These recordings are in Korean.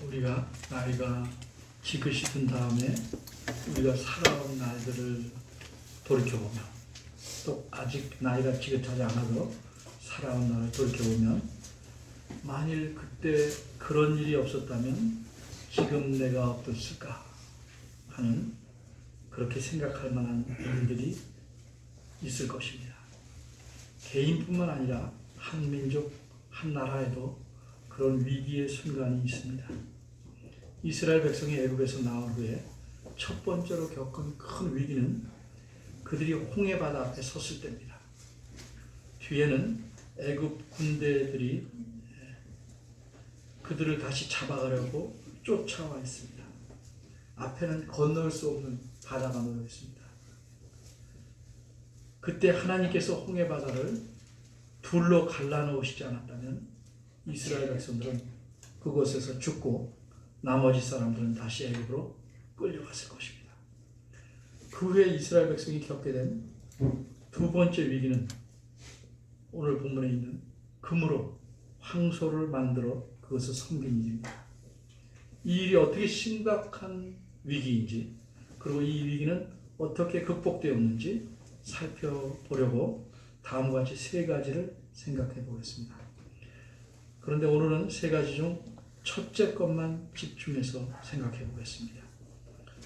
우리가 나이가 지긋이 든 다음에 우리가 살아온 날들을 돌이켜보면, 또 아직 나이가 지긋하지 않아도 살아온 날을 돌이켜보면, 만일 그때 그런 일이 없었다면 지금 내가 어땠을까 하는, 그렇게 생각할 만한 일들이 있을 것입니다. 개인뿐만 아니라 한 민족, 한 나라에도 그런 위기의 순간이 있습니다. 이스라엘 백성이 애굽에서 나온 후에 첫 번째로 겪은 큰 위기는 그들이 홍해 바다 앞에 섰을 때입니다. 뒤에는 애굽 군대들이 그들을 다시 잡아가려고 쫓아와 있습니다. 앞에는 건널 수 없는 바다가 놓여 있습니다. 그때 하나님께서 홍해 바다를 둘로 갈라놓으시지 않았다면 이스라엘 백성들은 그곳에서 죽고 나머지 사람들은 다시 애굽으로 끌려갔을 것입니다. 그 후에 이스라엘 백성이 겪게 된 두 번째 위기는 오늘 본문에 있는 금으로 황소를 만들어 그것을 섬긴 일입니다. 이 일이 어떻게 심각한 위기인지, 그리고 이 위기는 어떻게 극복되었는지 살펴보려고 다음과 같이 세 가지를 생각해 보겠습니다. 그런데 오늘은 세 가지 중 첫째 것만 집중해서 생각해 보겠습니다.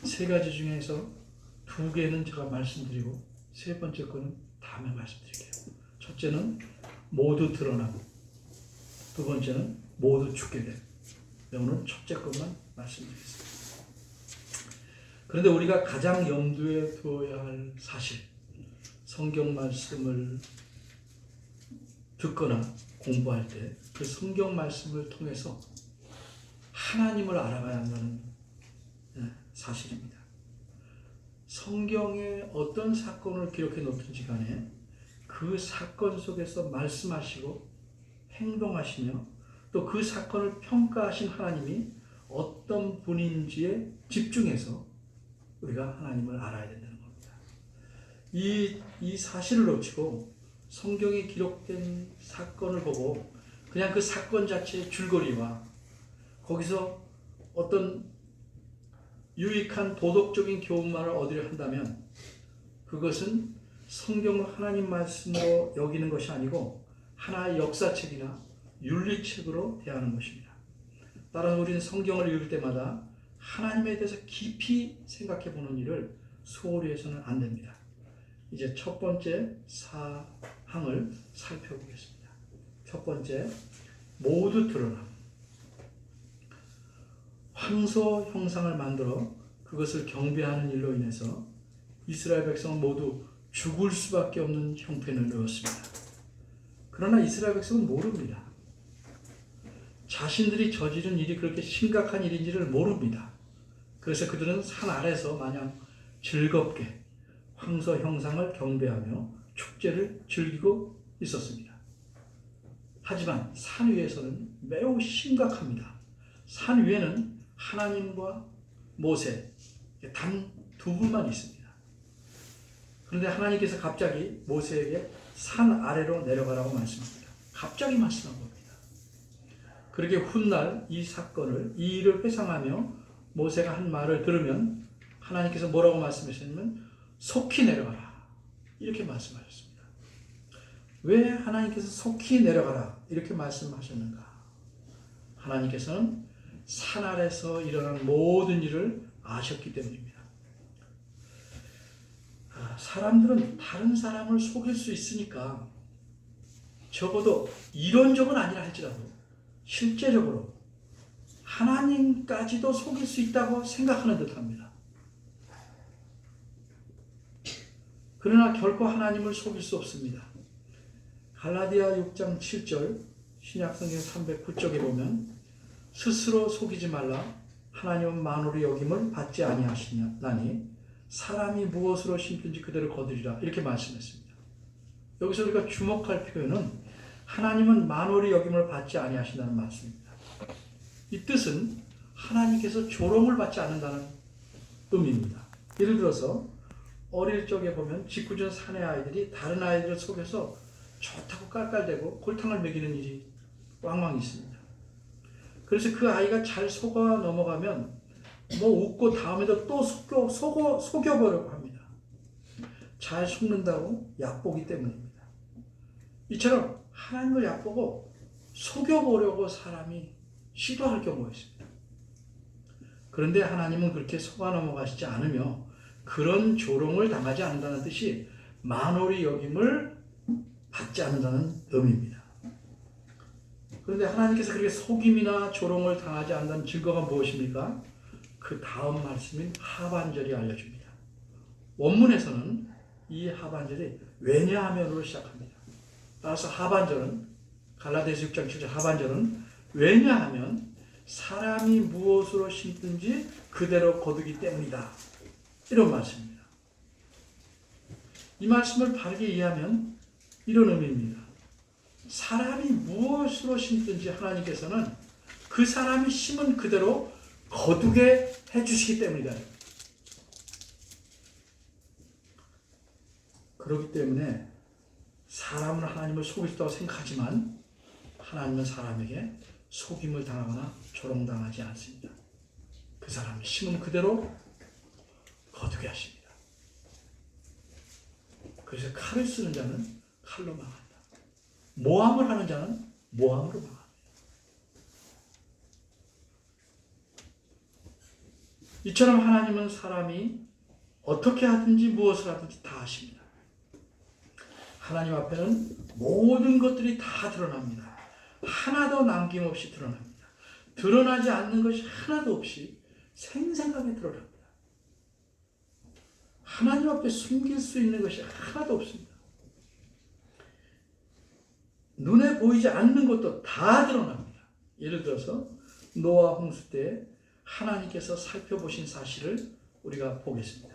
세 가지 중에서 두 개는 제가 말씀드리고 세 번째 거는 다음에 말씀드릴게요. 첫째는 모두 드러나고, 두 번째는 모두 죽게 됨. 오늘 첫째 것만 말씀드리겠습니다. 그런데 우리가 가장 염두에 두어야 할 사실, 성경 말씀을 듣거나 공부할 때 그 성경 말씀을 통해서 하나님을 알아가야 한다는 사실입니다. 성경에 어떤 사건을 기록해 놓든지 간에 그 사건 속에서 말씀하시고 행동하시며 또 그 사건을 평가하신 하나님이 어떤 분인지에 집중해서 우리가 하나님을 알아야 된다는 겁니다. 이 사실을 놓치고 성경에 기록된 사건을 보고 그냥 그 사건 자체의 줄거리와 거기서 어떤 유익한 도덕적인 교훈만을 얻으려 한다면 그것은 성경을 하나님 말씀으로 여기는 것이 아니고 하나의 역사책이나 윤리책으로 대하는 것입니다. 따라서 우리는 성경을 읽을 때마다 하나님에 대해서 깊이 생각해 보는 일을 소홀히 해서는 안 됩니다. 이제 첫 번째 사항을 살펴보겠습니다. 첫 번째, 모두 드러남. 황소 형상을 만들어 그것을 경배하는 일로 인해서 이스라엘 백성은 모두 죽을 수밖에 없는 형편을 놓였습니다. 그러나 이스라엘 백성은 모릅니다. 자신들이 저지른 일이 그렇게 심각한 일인지를 모릅니다. 그래서 그들은 산 아래서 마냥 즐겁게 황소 형상을 경배하며 축제를 즐기고 있었습니다. 하지만 산 위에서는 매우 심각합니다. 산 위에는 하나님과 모세 단 두 분만 있습니다. 그런데 하나님께서 갑자기 모세에게 산 아래로 내려가라고 말씀합니다. 갑자기 말씀한 겁니다. 그렇게 훗날 이 사건을, 이 일을 회상하며 모세가 한 말을 들으면 하나님께서 뭐라고 말씀하셨냐면 속히 내려가라, 이렇게 말씀하셨습니다. 왜 하나님께서 속히 내려가라 이렇게 말씀하셨는가? 하나님께서는 산 아래서 일어난 모든 일을 아셨기 때문입니다. 사람들은 다른 사람을 속일 수 있으니까 적어도 이론적은 아니라 할지라도 실제적으로 하나님까지도 속일 수 있다고 생각하는 듯합니다. 그러나 결코 하나님을 속일 수 없습니다. 갈라디아 6장 7절 신약성경 309쪽에 보면 스스로 속이지 말라, 하나님은 만물의 여김을 받지 아니하시나니 사람이 무엇으로 심든지 그대로 거두리라, 이렇게 말씀했습니다. 여기서 우리가 주목할 표현은 하나님은 만물의 여김을 받지 아니하신다는 말씀입니다. 이 뜻은 하나님께서 조롱을 받지 않는다는 의미입니다. 예를 들어서 어릴 적에 보면 짓궂은 사내 아이들이 다른 아이들을 속여서 좋다고 깔깔대고 골탕을 먹이는 일이 왕왕 있습니다. 그래서 그 아이가 잘 속아 넘어가면 뭐 웃고 다음에도 또 속여보려고 합니다. 잘 속는다고 얕보기 때문입니다. 이처럼 하나님을 얕보고 속여보려고 사람이 시도할 경우가 있습니다. 그런데 하나님은 그렇게 속아 넘어가시지 않으며 그런 조롱을 당하지 않는다는 뜻이 만홀히 여김을 받지 않는다는 의미입니다. 그런데 하나님께서 그렇게 속임이나 조롱을 당하지 않는다는 증거가 무엇입니까? 그 다음 말씀인 하반절이 알려줍니다. 원문에서는 이 하반절이 왜냐하면으로 시작합니다. 따라서 하반절은 갈라디아서 6장 7절 하반절은 왜냐하면 사람이 무엇으로 심든지 그대로 거두기 때문이다. 이런 말씀입니다. 이 말씀을 바르게 이해하면 이런 의미입니다. 사람이 무엇으로 심든지 하나님께서는 그 사람이 심은 그대로 거두게 해주시기 때문이다. 그렇기 때문에 사람은 하나님을 속일 수 있다고 생각하지만 하나님은 사람에게 속임을 당하거나 조롱당하지 않습니다. 그 사람이 심은 그대로 거두게 하십니다. 그래서 칼을 쓰는 자는 칼로 망한다. 모함을 하는 자는 모함으로 망합니다. 이처럼 하나님은 사람이 어떻게 하든지 무엇을 하든지 다 하십니다. 하나님 앞에는 모든 것들이 다 드러납니다. 하나도 남김없이 드러납니다. 드러나지 않는 것이 하나도 없이 생생하게 드러납니다. 하나님 앞에 숨길 수 있는 것이 하나도 없습니다. 눈에 보이지 않는 것도 다 드러납니다. 예를 들어서 노아 홍수 때 하나님께서 살펴보신 사실을 우리가 보겠습니다.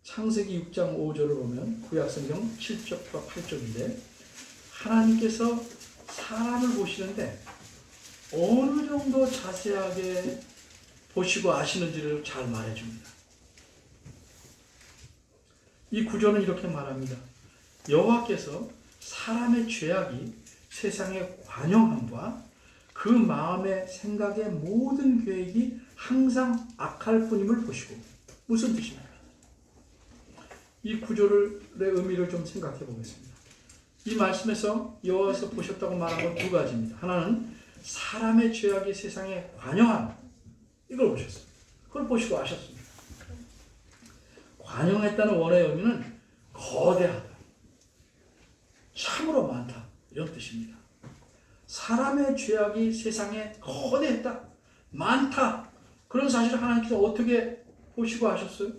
창세기 6장 5절을 보면 구약성경 7절과 8절인데 하나님께서 사람을 보시는데 어느 정도 자세하게 보시고 아시는지를 잘 말해줍니다. 이 구절은 이렇게 말합니다. 여호와께서 사람의 죄악이 세상에 관영함과 그 마음의 생각의 모든 계획이 항상 악할 뿐임을 보시고. 무슨 뜻입니까? 이 구절의 의미를 좀 생각해 보겠습니다. 이 말씀에서 여호와께서 보셨다고 말한 건 두 가지입니다. 하나는 사람의 죄악이 세상에 관영함, 이걸 보셨어요. 그걸 보시고 아셨습니다. 관영했다는 원어의 의미는 거대하다, 참으로 많다, 이런 뜻입니다. 사람의 죄악이 세상에 거대했다, 많다, 그런 사실을 하나님께서 어떻게 보시고 아셨어요?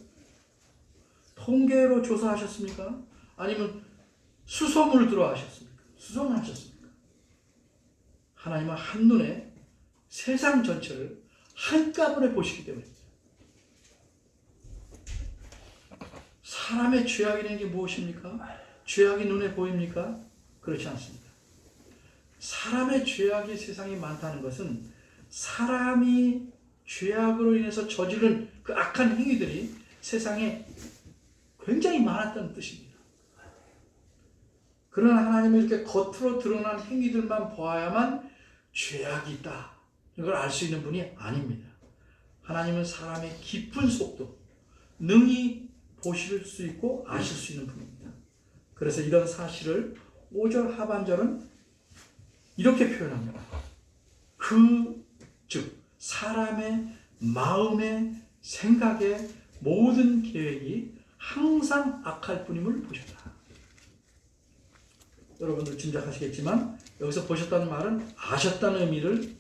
통계로 조사하셨습니까? 아니면 수소문을 들어 하셨습니까? 수소문하셨습니까? 하나님은 한눈에 세상 전체를 한꺼번에 보시기 때문입니다. 사람의 죄악이라는 게 무엇입니까? 죄악이 눈에 보입니까? 그렇지 않습니다. 사람의 죄악이 세상에 많다는 것은 사람이 죄악으로 인해서 저지른 그 악한 행위들이 세상에 굉장히 많았다는 뜻입니다. 그러나 하나님은 이렇게 겉으로 드러난 행위들만 보아야만 죄악이 있다, 이걸 알 수 있는 분이 아닙니다. 하나님은 사람의 깊은 속도 능히 보실 수 있고 아실 수 있는 분입니다. 그래서 이런 사실을 5절 하반절은 이렇게 표현합니다. 즉 사람의 마음의 생각의 모든 계획이 항상 악할 뿐임을 보셨다. 여러분들 짐작하시겠지만 여기서 보셨다는 말은 아셨다는 의미를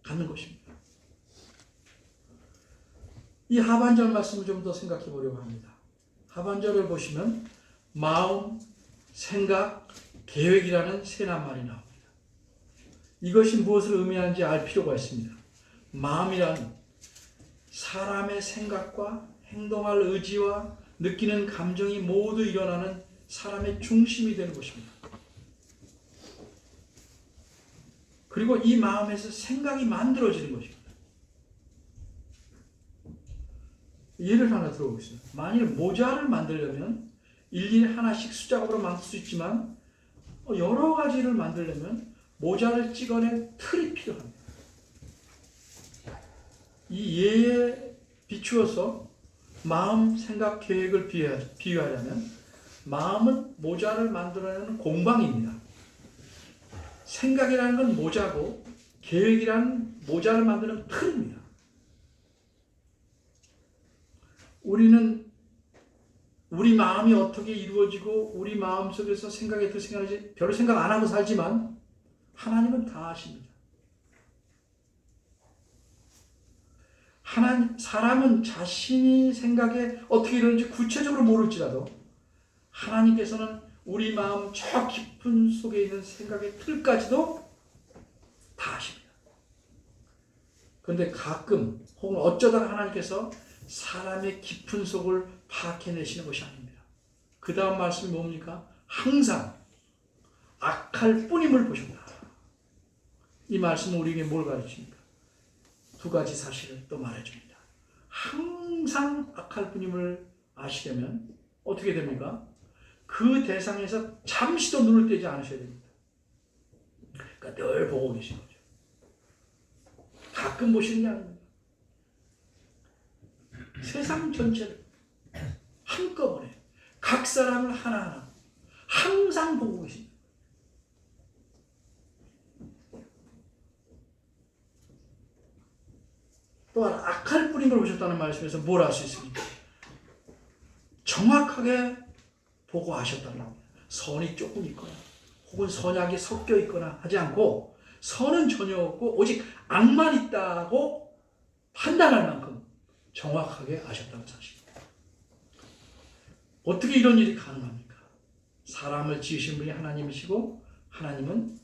갖는 것입니다. 이 하반절 말씀을 좀 더 생각해 보려고 합니다. 하반절을 보시면 마음, 생각, 계획이라는 세 낱말이 나옵니다. 이것이 무엇을 의미하는지 알 필요가 있습니다. 마음이란 사람의 생각과 행동할 의지와 느끼는 감정이 모두 일어나는 사람의 중심이 되는 것입니다. 그리고 이 마음에서 생각이 만들어지는 것입니다. 예를 하나 들어보겠습니다. 만일 모자를 만들려면 일일이 하나씩 수작업으로 만들 수 있지만 여러 가지를 만들려면 모자를 찍어낸 틀이 필요합니다. 이 예에 비추어서 마음, 생각, 계획을 비유하려면 마음은 모자를 만들어내는 공방입니다. 생각이라는 건 모자고 계획이라는 모자를 만드는 틀입니다. 우리는 우리 마음이 어떻게 이루어지고 우리 마음 속에서 생각이 어떻게 생각하지 별로 생각 안 하고 살지만 하나님은 다 아십니다. 사람은 자신이 생각에 어떻게 이러는지 구체적으로 모를지라도 하나님께서는 우리 마음 저 깊은 속에 있는 생각의 틀까지도 다 아십니다. 그런데 가끔 혹은 어쩌다가 하나님께서 사람의 깊은 속을 파악해내시는 것이 아닙니다. 그 다음 말씀이 뭡니까? 항상 악할 뿐임을 보셨다. 이 말씀은 우리에게 뭘 가르칩니까? 두 가지 사실을 또 말해줍니다. 항상 악할 뿐임을 아시려면 어떻게 됩니까? 그 대상에서 잠시도 눈을 떼지 않으셔야 됩니다. 그러니까 늘 보고 계신 거죠. 가끔 보시는 게 아닙니다. 세상 전체를 한꺼번에 각 사람을 하나하나 항상 보고 계십니다. 또한 악할 뿐인 걸 보셨다는 말씀에서 뭘 알 수 있습니까? 정확하게 보고 아셨다는 겁니다. 선이 조금 있거나 혹은 선악이 섞여 있거나 하지 않고 선은 전혀 없고 오직 악만 있다고 판단할 만큼 정확하게 아셨다는 사실입니다. 어떻게 이런 일이 가능합니까? 사람을 지으신 분이 하나님이시고 하나님은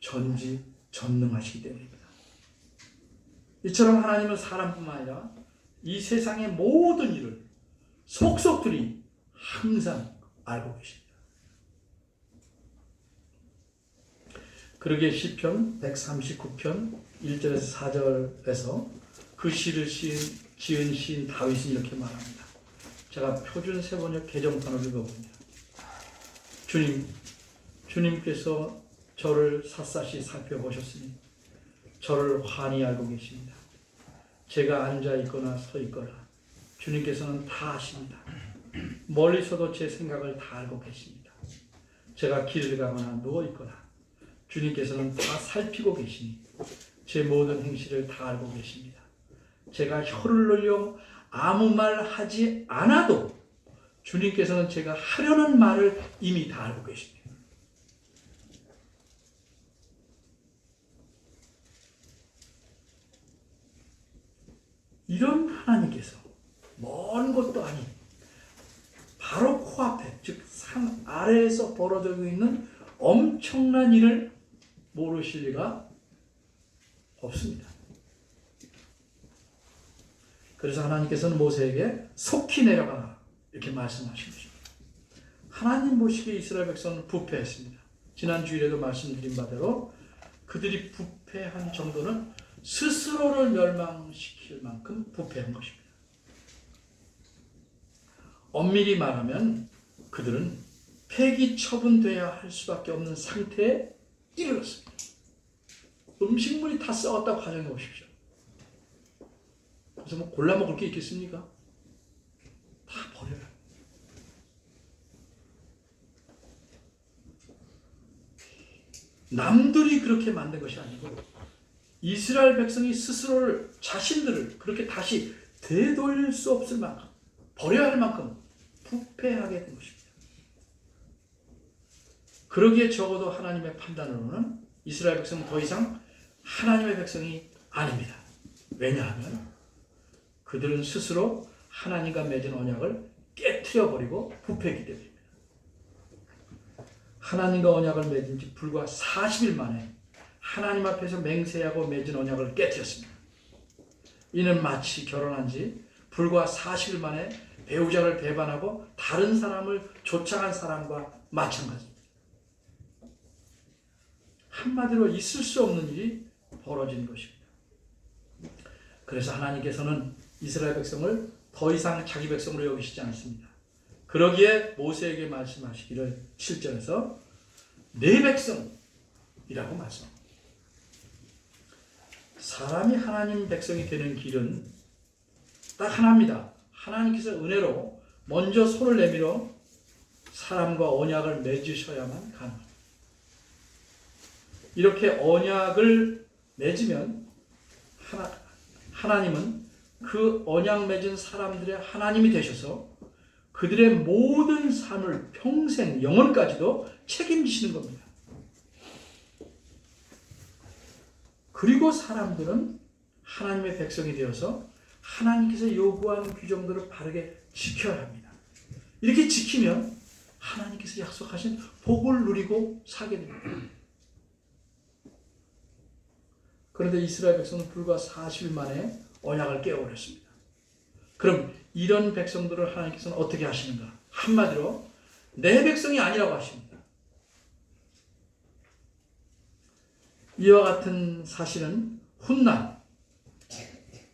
전지전능하시기 때문입니다. 이처럼 하나님은 사람뿐만 아니라 이 세상의 모든 일을 속속들이 항상 알고 계십니다. 그러기에 시편 139편 1절에서 4절에서 그 시를 지은 시인 다윗은 이렇게 말합니다. 제가 표준 세번역 개정판을 읽어봅니다. 주님께서 저를 샅샅이 살펴보셨으니 저를 환히 알고 계십니다. 제가 앉아 있거나 서 있거나 주님께서는 다 아십니다. 멀리서도 제 생각을 다 알고 계십니다. 제가 길을 가거나 누워 있거나 주님께서는 다 살피고 계시니 제 모든 행실을 다 알고 계십니다. 제가 혀를 놀려 아무 말 하지 않아도 주님께서는 제가 하려는 말을 이미 다 알고 계십니다. 이런 하나님께서 먼 곳도 아닌 바로 코앞에 즉 산 아래에서 벌어지고 있는 엄청난 일을 모르실 리가 없습니다. 그래서 하나님께서는 모세에게 속히 내려가라 이렇게 말씀하신 것입니다. 하나님 보시기에 이스라엘 백성은 부패했습니다. 지난 주일에도 말씀드린 바대로 그들이 부패한 정도는 스스로를 멸망시킬 만큼 부패한 것입니다. 엄밀히 말하면 그들은 폐기 처분돼야 할 수밖에 없는 상태에 이르렀습니다. 음식물이 다 썩었다고 가정해 보십시오. 그래서 뭐 골라 먹을 게 있겠습니까? 다 버려요. 남들이 그렇게 만든 것이 아니고 이스라엘 백성이 스스로를 자신들을 그렇게 다시 되돌릴 수 없을 만큼 버려야 할 만큼 부패하게 된 것입니다. 그러기에 적어도 하나님의 판단으로는 이스라엘 백성은 더 이상 하나님의 백성이 아닙니다. 왜냐하면 그들은 스스로 하나님과 맺은 언약을 깨트려버리고 부패했기 때문입니다. 하나님과 언약을 맺은 지 불과 40일 만에 하나님 앞에서 맹세하고 맺은 언약을 깨트렸습니다. 이는 마치 결혼한 지 불과 40일 만에 배우자를 배반하고 다른 사람을 쫓아간 사람과 마찬가지입니다. 한마디로 있을 수 없는 일이 벌어진 것입니다. 그래서 하나님께서는 이스라엘 백성을 더 이상 자기 백성으로 여기시지 않습니다. 그러기에 모세에게 말씀하시기를 7절에서 내 백성이라고 말씀합니다. 사람이 하나님 백성이 되는 길은 딱 하나입니다. 하나님께서 은혜로 먼저 손을 내밀어 사람과 언약을 맺으셔야만 가능합니다. 이렇게 언약을 맺으면 하나님은 그 언약 맺은 사람들의 하나님이 되셔서 그들의 모든 삶을 평생 영원까지도 책임지시는 겁니다. 그리고 사람들은 하나님의 백성이 되어서 하나님께서 요구하는 규정들을 바르게 지켜야 합니다. 이렇게 지키면 하나님께서 약속하신 복을 누리고 살게 됩니다. 그런데 이스라엘 백성은 불과 40일 만에 언약을 깨어버렸습니다. 그럼 이런 백성들을 하나님께서는 어떻게 하시는가? 한마디로 내 백성이 아니라고 하십니다. 이와 같은 사실은 훗날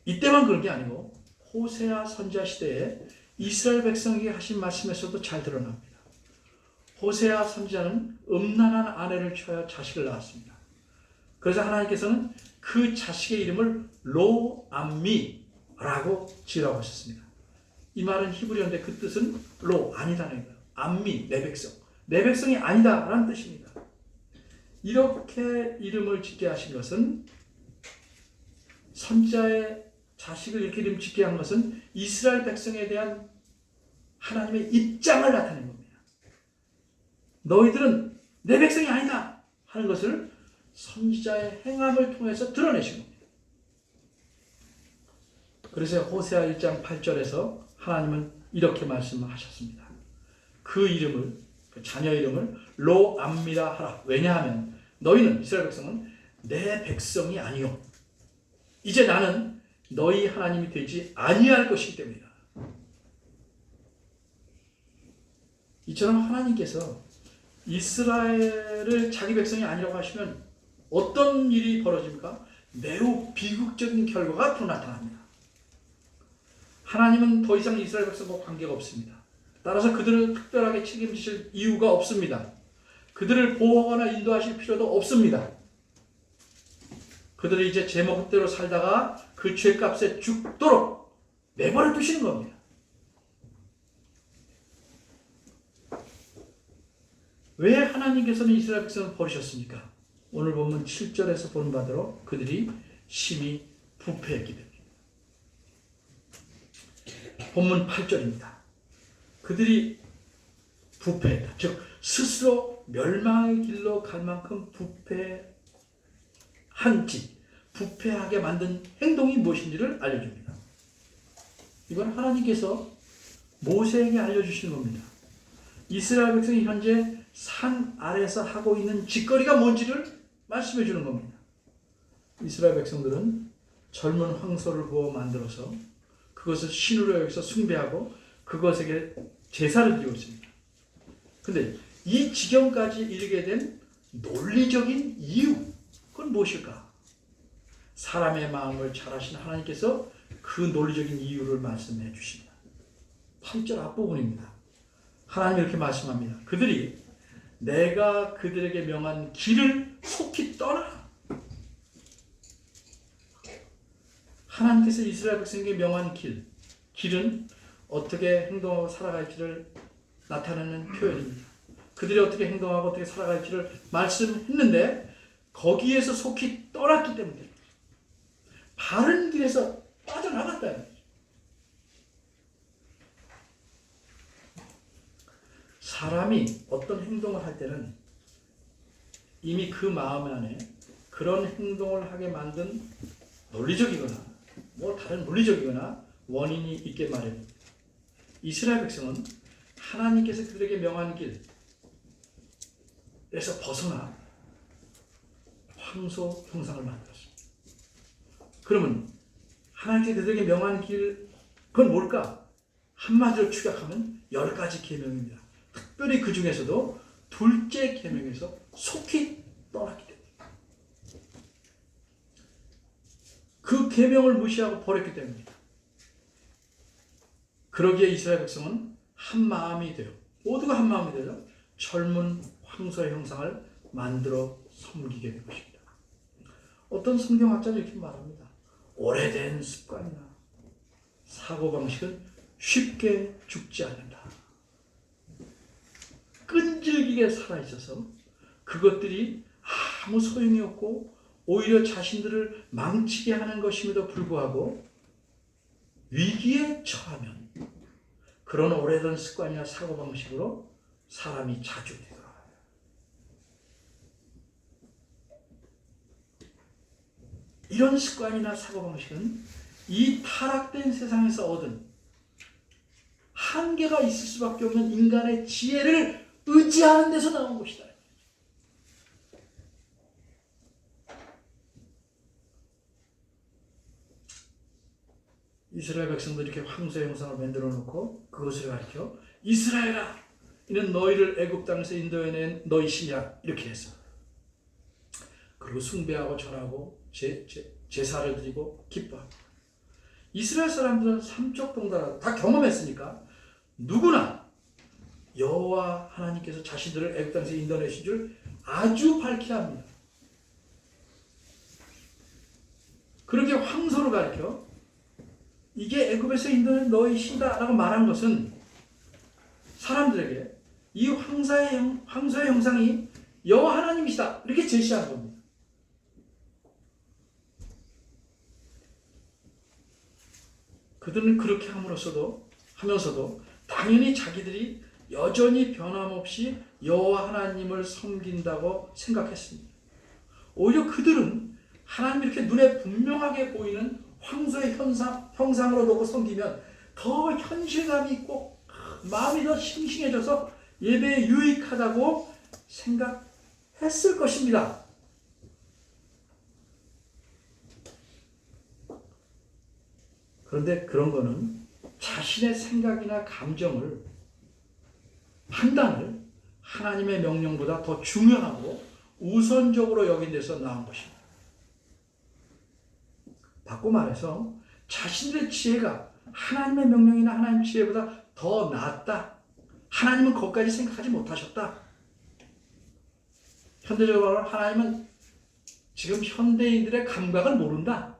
이때만 그런 게 아니고 호세아 선지자 시대에 이스라엘 백성에게 하신 말씀에서도 잘 드러납니다. 호세아 선지자는 음란한 아내를 취하여 자식을 낳았습니다. 그래서 하나님께서는 그 자식의 이름을 로암미라고 지으라고 하셨습니다. 이 말은 히브리어인데 그 뜻은 로, 아니다는 거예요. 암미, 내 백성. 내 백성이 아니다라는 뜻입니다. 이렇게 이름을 짓게 하신 것은 선지자의 자식을 이렇게 이름 짓게 한 것은 이스라엘 백성에 대한 하나님의 입장을 나타낸 겁니다. 너희들은 내 백성이 아니다 하는 것을 선지자의 행함을 통해서 드러내신 겁니다. 그래서 호세아 1장 8절에서 하나님은 이렇게 말씀하셨습니다. 그 이름을, 그 자녀 이름을 로암미라 하라. 왜냐하면 너희는, 이스라엘 백성은 내 백성이 아니요 이제 나는 너희 하나님이 되지 아니할 것이기 때문이다. 이처럼 하나님께서 이스라엘을 자기 백성이 아니라고 하시면 어떤 일이 벌어집니까? 매우 비극적인 결과가 앞으로 나타납니다. 하나님은 더 이상 이스라엘 백성과 관계가 없습니다. 따라서 그들을 특별하게 책임지실 이유가 없습니다. 그들을 보호하거나 인도하실 필요도 없습니다. 그들을 이제 제멋대로 살다가 그 죄값에 죽도록 내버려 두시는 겁니다. 왜 하나님께서는 이스라엘 백성을 버리셨습니까? 오늘 보면 7절에서 보는 바대로 그들이 심히 부패했기 때문입니다. 본문 8절입니다. 그들이 부패했다. 즉 스스로 멸망의 길로 갈 만큼 부패하게 만든 행동이 무엇인지를 알려줍니다. 이건 하나님께서 모세에게 알려주시는 겁니다. 이스라엘 백성이 현재 산 아래서 하고 있는 짓거리가 뭔지를 말씀해 주는 겁니다. 이스라엘 백성들은 젊은 황소를 구워 만들어서 그것을 신으로 여기서 숭배하고 그것에게 제사를 드리고 있습니다. 그런데 이 지경까지 이르게 된 논리적인 이유, 그건 무엇일까? 사람의 마음을 잘 아시는 하나님께서 그 논리적인 이유를 말씀해 주십니다. 8절 앞부분입니다. 하나님이 이렇게 말씀합니다. 그들이 내가 그들에게 명한 길을 속히 떠나. 하나님께서 이스라엘 백성에게 명한 길은 어떻게 행동하고 살아갈지를 나타내는 표현입니다. 그들이 어떻게 행동하고 어떻게 살아갈지를 말씀했는데 거기에서 속히 떠났기 때문에 바른 길에서 빠져나갔다는 거죠. 사람이 어떤 행동을 할 때는 이미 그 마음 안에 그런 행동을 하게 만든 논리적이거나 다른 물리적이거나 원인이 있게 마련입니다. 이스라엘 백성은 하나님께서 그들에게 명한 길에서 벗어나 황소 형상을 만들었습니다. 그러면 하나님께서 그들에게 명한 길, 그건 뭘까? 한마디로 축약하면 10가지 계명입니다. 특별히 그 중에서도 둘째 계명에서 속히 떠났기 때문입니다. 그 계명을 무시하고 버렸기 때문입니다. 그러기에 이스라엘 백성은 한 마음이 되어, 모두가 한 마음이 되어 젊은 황소의 형상을 만들어 섬기게 된 것입니다. 어떤 성경학자는 이렇게 말합니다. 오래된 습관이나 사고방식은 쉽게 죽지 않는다. 끈질기게 살아있어서 그것들이 아무 소용이 없고 오히려 자신들을 망치게 하는 것임에도 불구하고 위기에 처하면 그런 오래된 습관이나 사고방식으로 사람이 자주 되더라. 이런 습관이나 사고방식은 이 타락된 세상에서 얻은 한계가 있을 수밖에 없는 인간의 지혜를 의지하는 데서 나온 것이다. 이스라엘 백성들이 이렇게 황소의 형상을 만들어 놓고 그것을 가리켜 이스라엘아, 이는 너희를 애굽 땅에서 인도해낸 너희 신이라 이렇게 했어. 그리고 숭배하고 절하고 제사를 드리고 기뻐하고. 이스라엘 사람들은 삼척동달아 다 경험했으니까 누구나 여호와 하나님께서 자신들을 애굽 땅에서 인도내신 줄 아주 밝히 합니다. 그렇게 황소를 가리켜 이게 애굽에서 인도낸 너희 신이다라고 말한 것은 사람들에게 이 황소의 형상이 여호와 하나님이시다 이렇게 제시하는 겁니다. 그들은 그렇게 하면서도 당연히 자기들이 여전히 변함없이 여호와 하나님을 섬긴다고 생각했습니다. 오히려 그들은 하나님이 이렇게 눈에 분명하게 보이는 황소의 형상으로 놓고 섬기면 더 현실감이 있고 마음이 더 싱싱해져서 예배에 유익하다고 생각했을 것입니다. 그런데 그런 거는 자신의 생각이나 감정을, 판단을 하나님의 명령보다 더 중요하고 우선적으로 여긴 데서 나온 것입니다. 바꿔 말해서 자신들의 지혜가 하나님의 명령이나 하나님의 지혜보다 더 낫다. 하나님은 거기까지 생각하지 못하셨다. 현대적으로 말하면 하나님은 지금 현대인들의 감각을 모른다.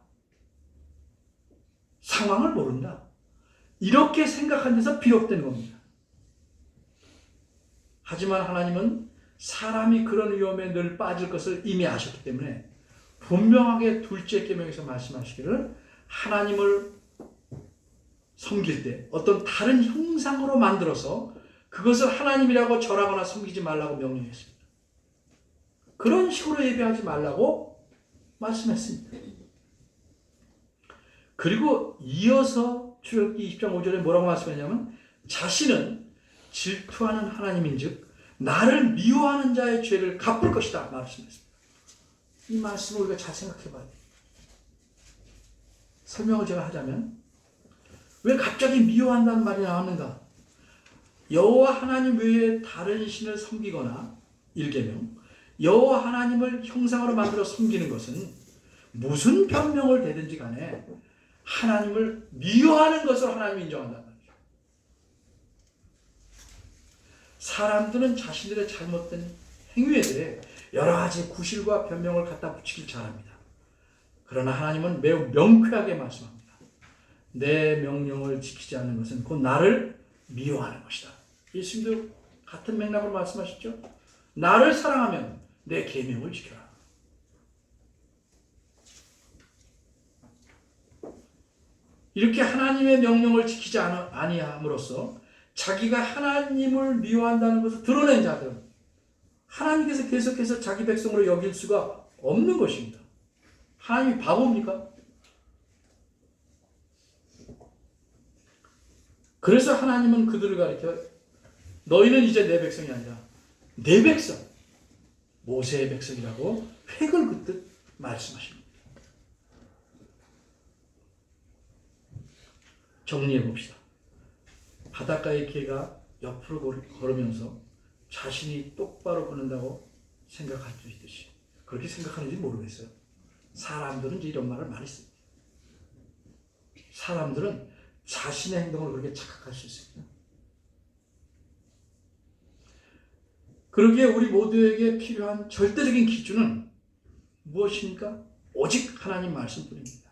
상황을 모른다. 이렇게 생각한 데서 비롯된 겁니다. 하지만 하나님은 사람이 그런 위험에 늘 빠질 것을 이미 아셨기 때문에 분명하게 둘째 계명에서 말씀하시기를 하나님을 섬길 때 어떤 다른 형상으로 만들어서 그것을 하나님이라고 절하거나 섬기지 말라고 명령했습니다. 그런 식으로 예배하지 말라고 말씀했습니다. 그리고 이어서 출애굽기 20장 5절에 뭐라고 말씀했냐면 자신은 질투하는 하나님인 즉 나를 미워하는 자의 죄를 갚을 것이다 말씀했습니다. 이 말씀을 우리가 잘 생각해 봐야 돼요. 설명을 제가 하자면 왜 갑자기 미워한다는 말이 나왔는가? 여호와 하나님 외에 다른 신을 섬기거나 1계명 여호와 하나님을 형상으로 만들어 섬기는 것은 무슨 변명을 대든지 간에 하나님을 미워하는 것을 하나님이 인정한단 말이죠. 사람들은 자신들의 잘못된 행위에 대해 여러 가지 구실과 변명을 갖다 붙이길 잘합니다. 그러나 하나님은 매우 명쾌하게 말씀합니다. 내 명령을 지키지 않는 것은 곧 나를 미워하는 것이다. 예수님도 같은 맥락으로 말씀하셨죠. 나를 사랑하면 내 계명을 지켜라. 이렇게 하나님의 명령을 지키지 아니함으로써 자기가 하나님을 미워한다는 것을 드러낸 자들은 하나님께서 계속해서 자기 백성으로 여길 수가 없는 것입니다. 하나님이 바보입니까? 그래서 하나님은 그들을 가리켜 너희는 이제 내 백성이 아니라 내 백성, 모세의 백성이라고 획을 긋듯 말씀하십니다. 정리해 봅시다. 바닷가의 개가 옆으로 걸으면서 자신이 똑바로 걷는다고 생각할 수 있듯이 그렇게 생각하는지 모르겠어요. 사람들은 이런 말을 많이 씁니다. 사람들은 자신의 행동을 그렇게 착각할 수 있습니다. 그러기에 우리 모두에게 필요한 절대적인 기준은 무엇입니까? 오직 하나님 말씀뿐입니다.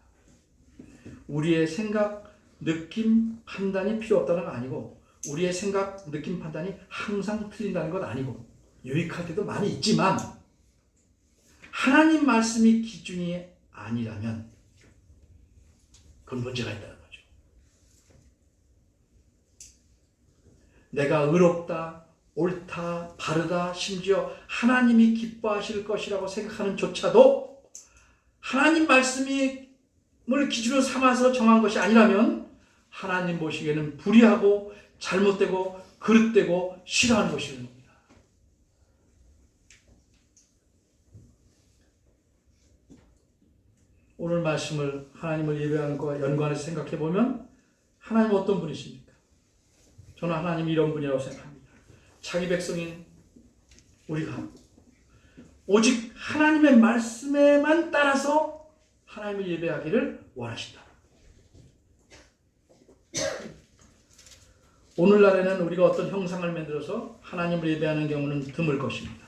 우리의 생각, 느낌, 판단이 필요 없다는 건 아니고 우리의 생각, 느낌, 판단이 항상 틀린다는 건 아니고 유익할 때도 많이 있지만 하나님 말씀이 기준이 아니라면 그건 문제가 있다는 거죠. 내가 의롭다, 옳다, 바르다, 심지어 하나님이 기뻐하실 것이라고 생각하는 조차도 하나님 말씀을 기준으로 삼아서 정한 것이 아니라면 하나님 보시기에는 불의하고 잘못되고 그릇되고 싫어하는 것이는 겁니다. 오늘 말씀을 하나님을 예배하는 것과 연관해서 생각해 보면 하나님은 어떤 분이십니까? 저는 하나님이 이런 분이라고 생각합니다. 자기 백성인 우리가 오직 하나님의 말씀에만 따라서 하나님을 예배하기를 원하신다. 오늘날에는 우리가 어떤 형상을 만들어서 하나님을 예배하는 경우는 드물 것입니다.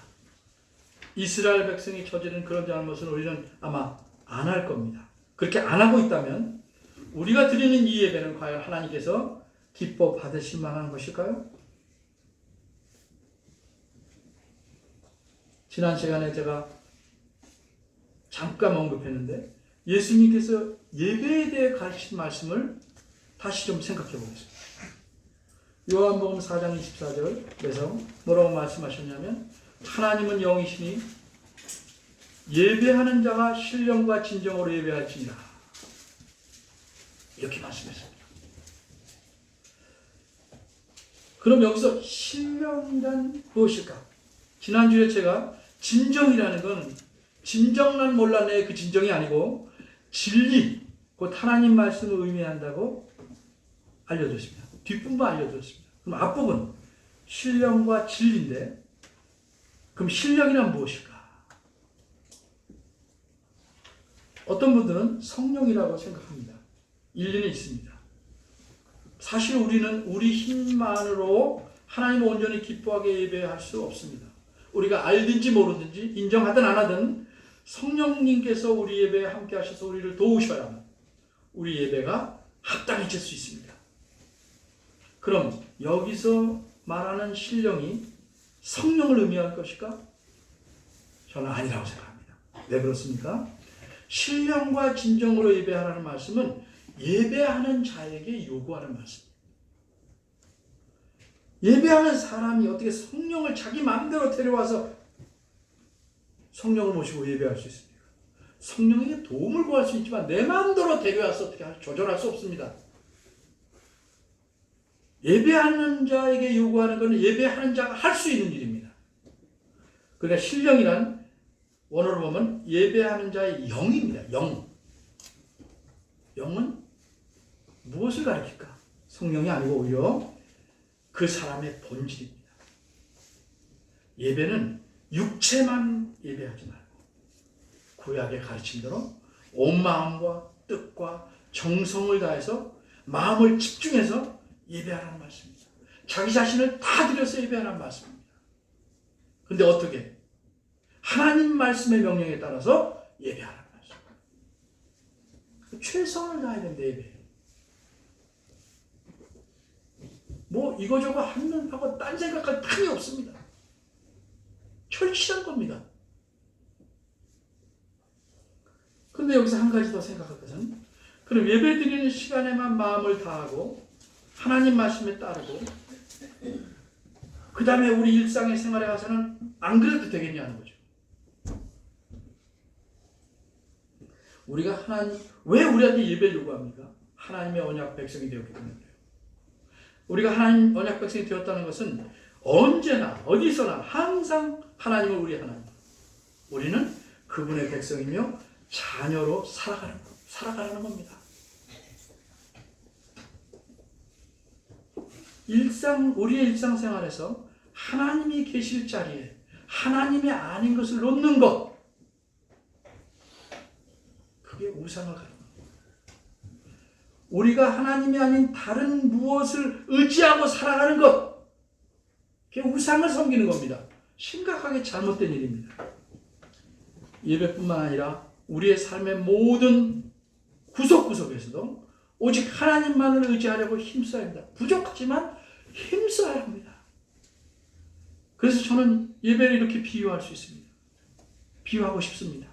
이스라엘 백성이 저지른 그런 잘못은 우리는 아마 안 할 겁니다. 그렇게 안 하고 있다면 우리가 드리는 이 예배는 과연 하나님께서 기뻐 받으실 만한 것일까요? 지난 시간에 제가 잠깐 언급했는데 예수님께서 예배에 대해 가르친 말씀을 다시 좀 생각해 보겠습니다. 요한복음 4장 24절에서 뭐라고 말씀하셨냐면 하나님은 영이시니 예배하는 자가 신령과 진정으로 예배할지니라 이렇게 말씀했습니다. 그럼 여기서 신령이란 무엇일까? 지난주에 제가 진정이라는 건 진정만 몰랐네 그 진정이 아니고 진리, 곧 하나님 말씀을 의미한다고 알려줬습니다. 뒷부분 알려줬습니다. 그럼 앞부분 신령과 진리인데 그럼 신령이란 무엇일까? 어떤 분들은 성령이라고 생각합니다. 일리는 있습니다. 사실 우리는 우리 힘만으로 하나님을 온전히 기뻐하게 예배할 수 없습니다. 우리가 알든지 모르든지 인정하든 안 하든 성령님께서 우리 예배에 함께 하셔서 우리를 도우셔야만 우리 예배가 합당해질 수 있습니다. 그럼 여기서 말하는 신령이 성령을 의미할 것일까? 저는 아니라고 생각합니다. 왜 그렇습니까? 신령과 진정으로 예배하라는 말씀은 예배하는 자에게 요구하는 말씀입니다. 예배하는 사람이 어떻게 성령을 자기 마음대로 데려와서 성령을 모시고 예배할 수 있습니까? 성령에게 도움을 구할 수 있지만 내 마음대로 데려와서 어떻게 조절할 수 없습니다. 예배하는 자에게 요구하는 것은 예배하는 자가 할 수 있는 일입니다. 그러니까 신령이란 원어로 보면 예배하는 자의 영입니다. 영. 영은 무엇을 가리킬까? 성령이 아니고 오히려 그 사람의 본질입니다. 예배는 육체만 예배하지 말고 구약의 가르침대로 온 마음과 뜻과 정성을 다해서 마음을 집중해서 예배하라는 말씀입니다. 자기 자신을 다 들여서 예배하라는 말씀입니다. 그런데 어떻게? 하나님 말씀의 명령에 따라서 예배하라는 말씀. 최선을 다해야 된다 예배. 뭐 이거저거 하고 딴 생각할 틈이 없습니다. 철저한 겁니다. 그런데 여기서 한 가지 더 생각할 것은 그럼 예배 드리는 시간에만 마음을 다하고 하나님 말씀에 따르고 그 다음에 우리 일상의 생활에 가서는 안 그래도 되겠냐는 거죠. 우리가 왜 우리한테 예배를 요구합니까? 하나님의 언약 백성이 되었기 때문에요. 우리가 하나님 언약 백성이 되었다는 것은 언제나 어디서나 항상 하나님은 우리 하나님. 우리는 그분의 백성이며 자녀로 살아가는 겁니다. 우리의 일상생활에서 하나님이 계실 자리에 하나님이 아닌 것을 놓는 것, 그게 우상을 가는 겁니다. 우리가 하나님이 아닌 다른 무엇을 의지하고 살아가는 것, 그게 우상을 섬기는 겁니다. 심각하게 잘못된 일입니다. 예배뿐만 아니라 우리의 삶의 모든 구석구석에서도 오직 하나님만을 의지하려고 힘써야 합니다. 부족하지만 힘써야 합니다. 그래서 저는 예배를 이렇게 비유할 수 있습니다. 비유하고 싶습니다.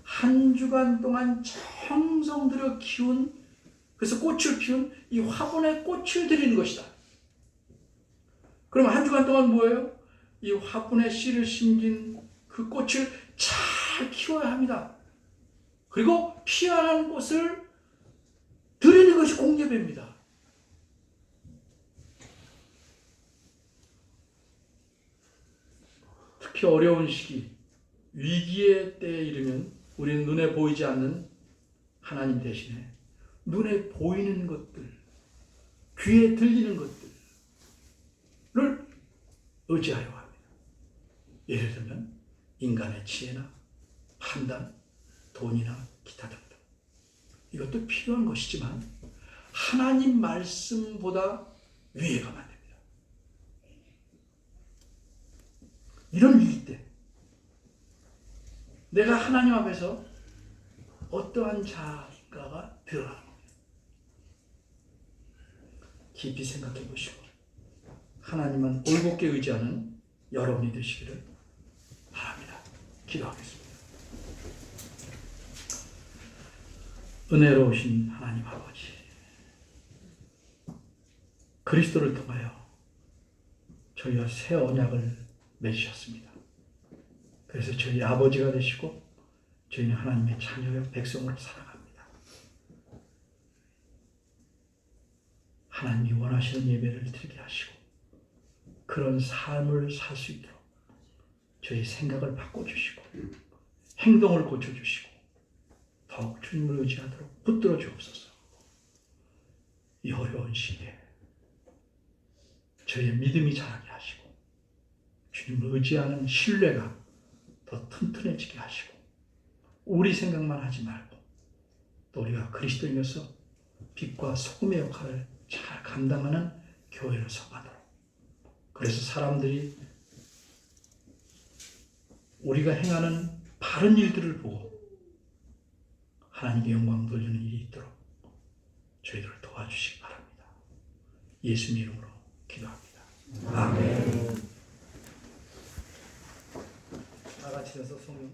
한 주간 동안 정성 들여 키운, 그래서 꽃을 피운 이 화분에 꽃을 드리는 것이다. 그럼 한 주간 동안 뭐예요? 이 화분에 씨를 심긴 그 꽃을 잘 키워야 합니다. 그리고 피어난 꽃을 드리는 것이 공예배입니다. 특히 어려운 시기, 위기의 때에 이르면 우리는 눈에 보이지 않는 하나님 대신에 눈에 보이는 것들, 귀에 들리는 것들을 의지하려 합니다. 예를 들면 인간의 지혜나 판단, 돈이나 기타 등등. 이것도 필요한 것이지만 하나님 말씀보다 위에 가면 안 됩니다. 이런 위기 때 내가 하나님 앞에서 어떠한 자인가가 드러나는 겁니다. 깊이 생각해 보시고 하나님만 올곧게 의지하는 여러분이 되시기를 바랍니다. 기도하겠습니다. 은혜로우신 하나님 아버지, 그리스도를 통하여 저희와 새 언약을 맺으셨습니다. 그래서 저희 아버지가 되시고 저희는 하나님의 자녀의 백성으로 살아갑니다. 하나님이 원하시는 예배를 드리게 하시고 그런 삶을 살 수 있도록 저희 생각을 바꿔주시고 행동을 고쳐주시고 더욱 주님을 의지하도록 붙들어 주옵소서. 이 어려운 시기에 저희의 믿음이 자라게 하시고 주님을 의지하는 신뢰가 더 튼튼해지게 하시고 우리 생각만 하지 말고 또 우리가 그리스도인으로서 빛과 소금의 역할을 잘 감당하는 교회를 서가도록, 그래서 사람들이 우리가 행하는 바른 일들을 보고 하나님께 영광 돌리는 일이 있도록 저희들을 도와주시기 바랍니다. 예수님 이름으로 기도합니다. 아멘. 다 같이 해서 성령